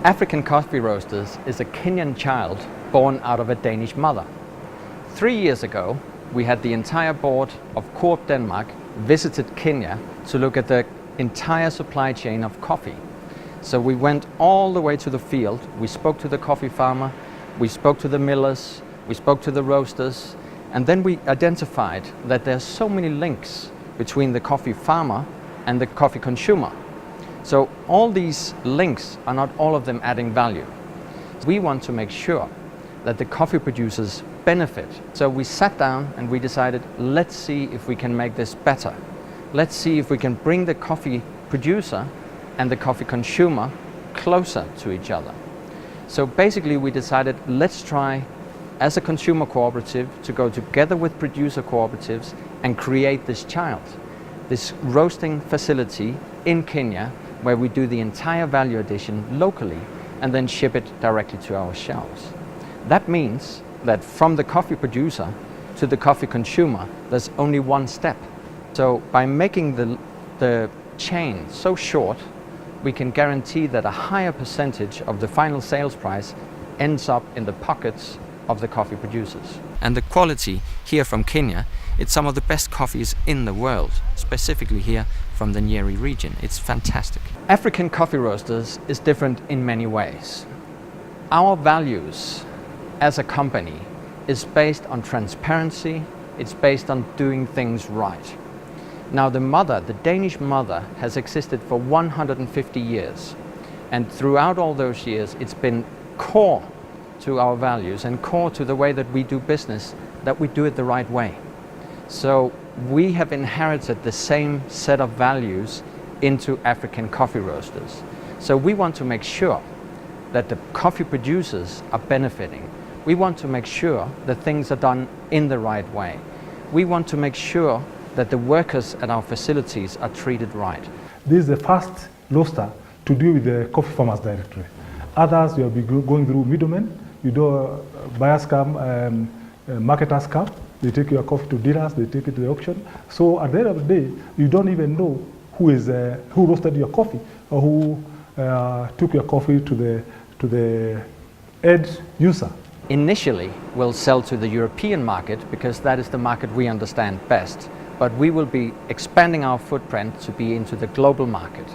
African Coffee Roasters is a Kenyan child born out of a Danish mother. 3 years ago, we had the entire board of Coop Denmark visited Kenya to look at the entire supply chain of coffee. So we went all the way to the field, we spoke to the coffee farmer, we spoke to the millers, we spoke to the roasters, and then we identified that there's so many links between the coffee farmer and the coffee consumer. So all these links are not all of them adding value. We want to make sure that the coffee producers benefit. So we sat down and we decided, let's see if we can make this better. Let's see if we can bring the coffee producer and the coffee consumer closer to each other. So basically we decided, let's try as a consumer cooperative to go together with producer cooperatives and create this child, this roasting facility in Kenya where we do the entire value addition locally and then ship it directly to our shelves. That means that from the coffee producer to the coffee consumer, there's only one step. So by making the chain so short, we can guarantee that a higher percentage of the final sales price ends up in the pockets of the coffee producers. And the quality here from Kenya, it's some of the best coffees in the world, specifically here from the Nyeri region. It's fantastic. African Coffee Roasters is different in many ways. Our values as a company is based on transparency, it's based on doing things right. Now the Danish mother has existed for 150 years, and throughout all those years it's been core to our values and core to the way that we do business, that we do it the right way. So we have inherited the same set of values into African Coffee Roasters. So we want to make sure that the coffee producers are benefiting. We want to make sure that things are done in the right way. We want to make sure that the workers at our facilities are treated right. This is the first roaster to deal with the coffee farmers directly. Others will be going through middlemen. You do buyers come, marketers come, they take your coffee to dealers, they take it to the auction. So at the end of the day, you don't even know who roasted your coffee or who took your coffee to the end user. Initially, we'll sell to the European market because that is the market we understand best. But we will be expanding our footprint to be into the global market.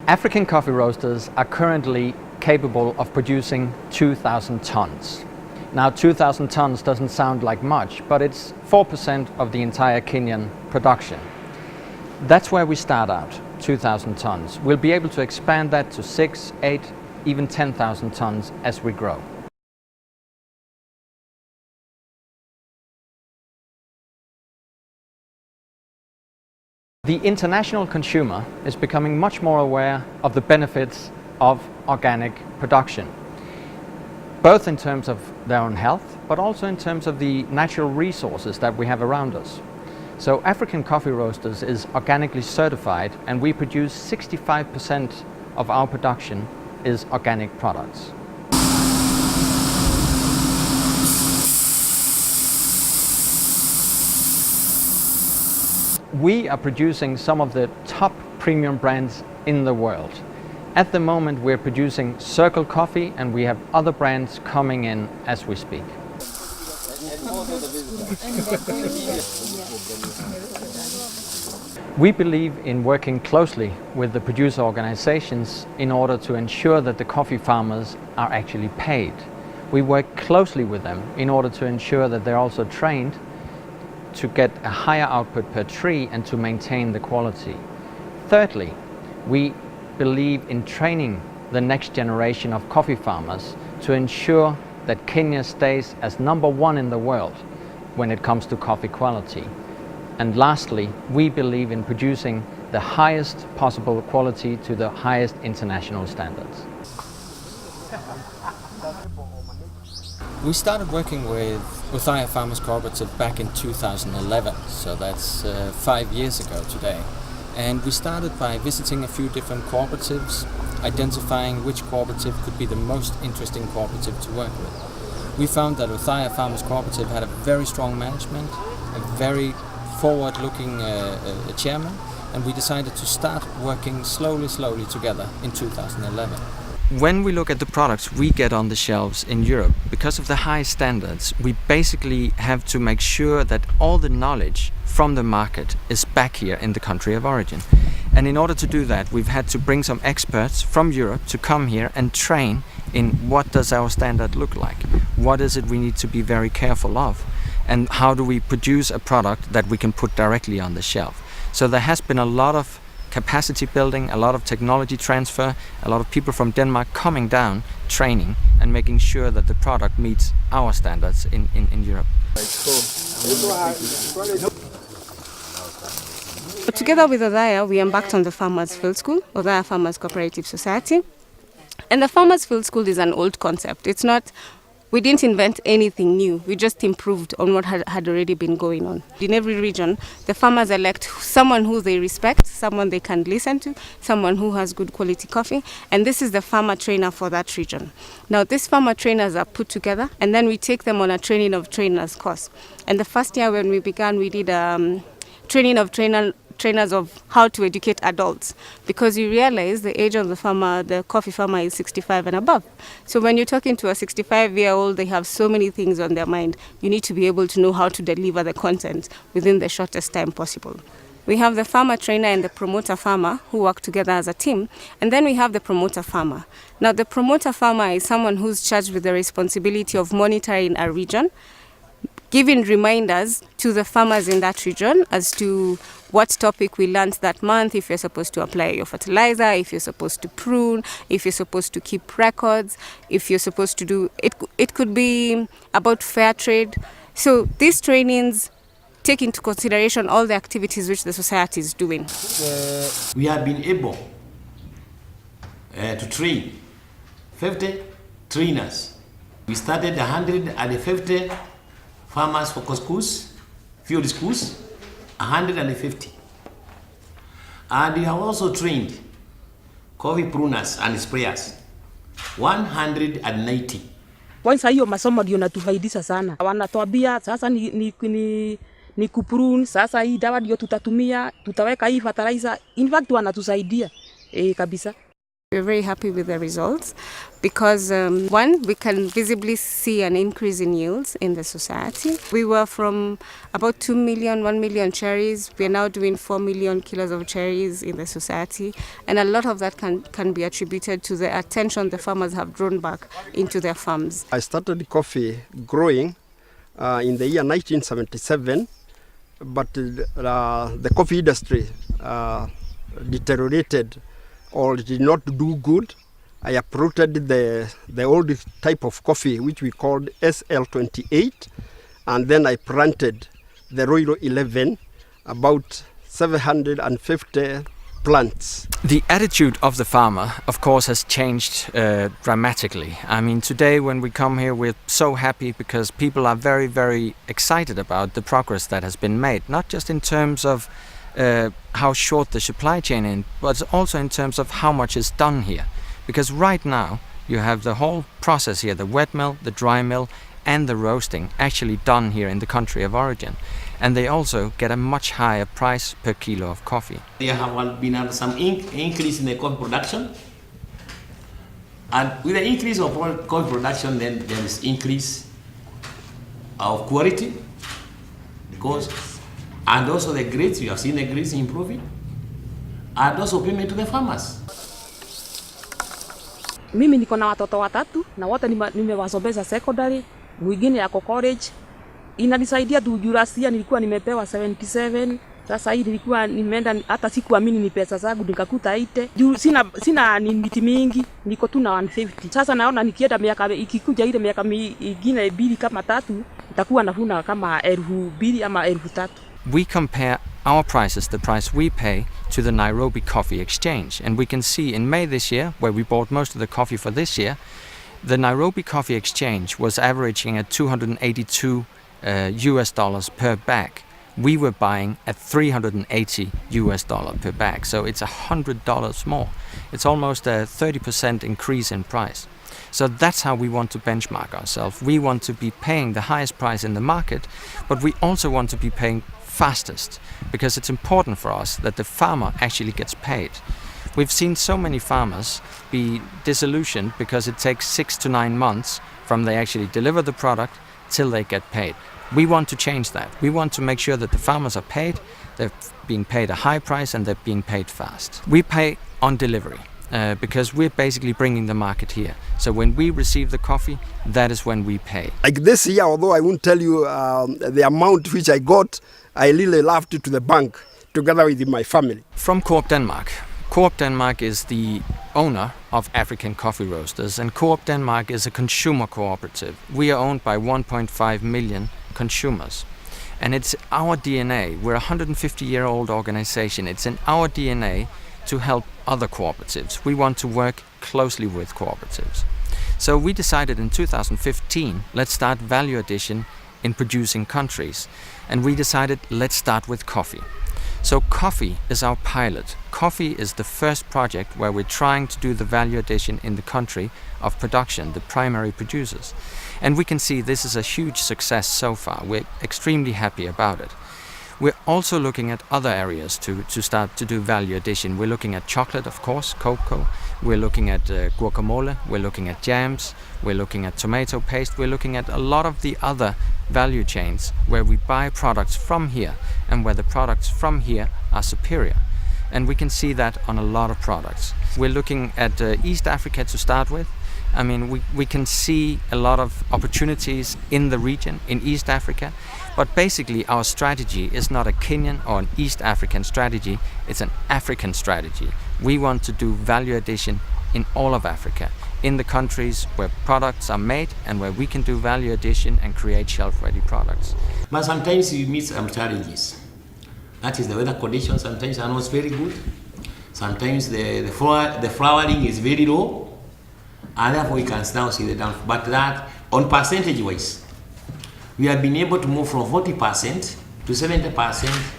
African Coffee Roasters are currently capable of producing 2,000 tons. Now 2,000 tons doesn't sound like much, but it's 4% of the entire Kenyan production. That's where we start out, 2,000 tons. We'll be able to expand that to 6, 8, even 10,000 tons as we grow. The international consumer is becoming much more aware of the benefits of organic production, both in terms of their own health, but also in terms of the natural resources that we have around us. So African Coffee Roasters is organically certified, and we produce 65% of our production is organic products. We are producing some of the top premium brands in the world. At the moment we're producing Circle Coffee, and we have other brands coming in as we speak. We believe in working closely with the producer organizations in order to ensure that the coffee farmers are actually paid. We work closely with them in order to ensure that they're also trained to get a higher output per tree and to maintain the quality. Thirdly, we believe in training the next generation of coffee farmers to ensure that Kenya stays as #1 in the world when it comes to coffee quality. And lastly, we believe in producing the highest possible quality to the highest international standards. We started working with Othaya Farmers Cooperative back in 2011, so that's 5 years ago today. And we started by visiting a few different cooperatives, identifying which cooperative could be the most interesting cooperative to work with. We found that Othaya Farmers Cooperative had a very strong management, a very forward-looking chairman, and we decided to start working slowly together in 2011. When we look at the products we get on the shelves in Europe, because of the high standards, we basically have to make sure that all the knowledge from the market is back here in the country of origin. And in order to do that, we've had to bring some experts from Europe to come here and train in what does our standard look like, what is it we need to be very careful of, and how do we produce a product that we can put directly on the shelf. So there has been a lot of capacity building, a lot of technology transfer, a lot of people from Denmark coming down, training and making sure that the product meets our standards in Europe. Together with Othaya, we embarked on the Farmers Field School, Othaya Farmers Cooperative Society. And the Farmers Field School is an old concept. It's not, we didn't invent anything new. We just improved on what had already been going on. In every region, the farmers elect someone who they respect, someone they can listen to, someone who has good quality coffee, and this is the farmer trainer for that region. Now, these farmer trainers are put together, and then we take them on a training of trainers course. And the first year when we began, we did training of trainers of how to educate adults, because you realize the age of the farmer, the coffee farmer, is 65 and above. So when you're talking to a 65-year-old, they have so many things on their mind. You need to be able to know how to deliver the content within the shortest time possible. We have the farmer trainer and the promoter farmer who work together as a team, and then we have the promoter farmer. Now, the promoter farmer is someone who's charged with the responsibility of monitoring a region, giving reminders to the farmers in that region as to what topic we learned that month, if you're supposed to apply your fertilizer, if you're supposed to prune, if you're supposed to keep records, if you're supposed to do, it could be about fair trade. So these trainings take into consideration all the activities which the society is doing. We have been able to train 50 trainers. We started 150 farmers focus schools, field schools, 150. And we have also trained coffee pruners and sprayers, 190. Kwanza hiyo masomo ndio natufaidisha sana. Wanatuambia sasa ni kuprune, sasa hii dawa ndio tutatumia, tutaweka hii fertilizer. In fact wanatusaidia kabisa. We're very happy with the results because one, we can visibly see an increase in yields in the society. We were from about 1 million cherries. We are now doing 4 million kilos of cherries in the society. And a lot of that can be attributed to the attention the farmers have drawn back into their farms. I started coffee growing in the year 1977, but the coffee industry deteriorated or did not do good. I uprooted the old type of coffee which we called SL28, and then I planted the Royal 11, about 750 plants. The attitude of the farmer, of course, has changed dramatically. I mean, today when we come here, we're so happy because people are very, very excited about the progress that has been made, not just in terms of how short the supply chain is, but also in terms of how much is done here. Because right now you have the whole process here, the wet mill, the dry mill and the roasting actually done here in the country of origin. And they also get a much higher price per kilo of coffee. There have been some increase in the coffee production. And with the increase of coffee production, then there is increase of quality, and also the grades, you have seen the grades improving, and also payment to the farmers. Mimi niko na watoto watatu na wote nimewasomesha secondary, mwingine yako college. Inanisaidia tu jurasia, nilikuwa nimepewa 77. Sasa hii nilikuwa nimeenda, hata sikuamini ni pesa zangu, nikakuta 80. Juu sina miti mingi, niko tu na 150. Sasa naona nikienda miaka ikikuja ile miaka mingine 2 kama 3, nitakuwa navuna kama 2,000 ama 3,000. We compare our prices, the price we pay, to the Nairobi Coffee Exchange. And we can see in May this year, where we bought most of the coffee for this year, the Nairobi Coffee Exchange was averaging at $282 per bag. We were buying at $380 per bag, so it's $100 more. It's almost a 30% increase in price. So that's how we want to benchmark ourselves. We want to be paying the highest price in the market, but we also want to be paying fastest, because it's important for us that the farmer actually gets paid. We've seen so many farmers be disillusioned because it takes 6 to 9 months from they actually deliver the product till they get paid. We want to change that. We want to make sure that the farmers are paid, they're being paid a high price, and they're being paid fast. We pay on delivery because we're basically bringing the market here. So when we receive the coffee, that is when we pay. Like this year, although I won't tell you the amount which I got, I really left it to the bank together with my family. From Coop Denmark. Coop Denmark is the owner of African Coffee Roasters, and Coop Denmark is a consumer cooperative. We are owned by 1.5 million consumers. And it's our DNA. We're a 150-year-old organization. It's in our DNA to help other cooperatives. We want to work closely with cooperatives. So we decided in 2015, let's start value addition in producing countries. And we decided, let's start with coffee. So coffee is our pilot. Coffee is the first project where we're trying to do the value addition in the country of production, the primary producers. And we can see this is a huge success so far. We're extremely happy about it. We're also looking at other areas to start to do value addition. We're looking at chocolate, of course, cocoa. We're looking at guacamole. We're looking at jams. We're looking at tomato paste. We're looking at a lot of the other value chains where we buy products from here and where the products from here are superior. And we can see that on a lot of products. We're looking at East Africa to start with. I mean, we can see a lot of opportunities in the region, in East Africa, but basically our strategy is not a Kenyan or an East African strategy, it's an African strategy. We want to do value addition in all of Africa, in the countries where products are made and where we can do value addition and create shelf-ready products. But sometimes you meet some challenges. That is the weather conditions sometimes are not very good. Sometimes the flowering is very low. And therefore we can now see the downfall. But that, on percentage wise, we have been able to move from 40% to 70%,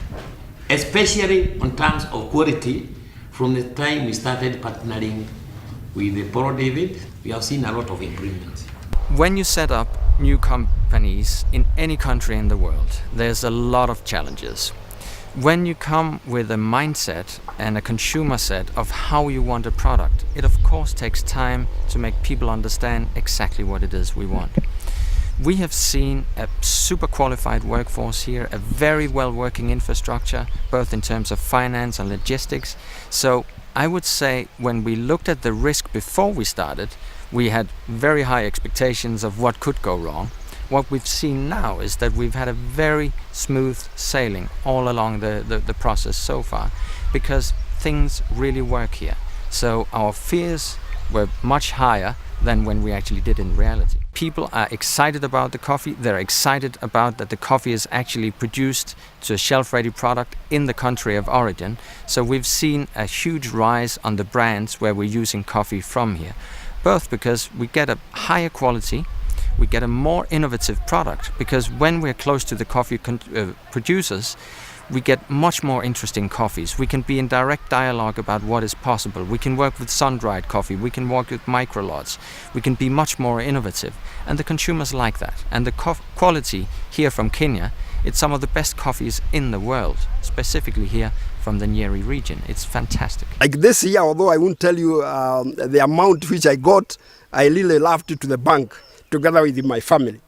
especially in terms of quality. From the time we started partnering with the Paul David, we have seen a lot of improvement. When you set up new companies in any country in the world, there's a lot of challenges. When you come with a mindset and a consumer set of how you want a product, it of course takes time to make people understand exactly what it is we want. We have seen a super qualified workforce here, a very well working infrastructure, both in terms of finance and logistics. So I would say when we looked at the risk before we started, we had very high expectations of what could go wrong. What we've seen now is that we've had a very smooth sailing all along the process so far, because things really work here. So our fears were much higher than when we actually did in reality. People are excited about the coffee. They're excited about that the coffee is actually produced to a shelf-ready product in the country of origin. So we've seen a huge rise on the brands where we're using coffee from here, both because we get a higher quality, we get a more innovative product, because when we're close to the coffee producers, we get much more interesting coffees. We can be in direct dialogue about what is possible. We can work with sun-dried coffee. We can work with micro-lots. We can be much more innovative. And the consumers like that. And the quality here from Kenya, it's some of the best coffees in the world, specifically here from the Nyeri region. It's fantastic. Like this year, although I won't tell you the amount which I got, I really left it to the bank together with my family.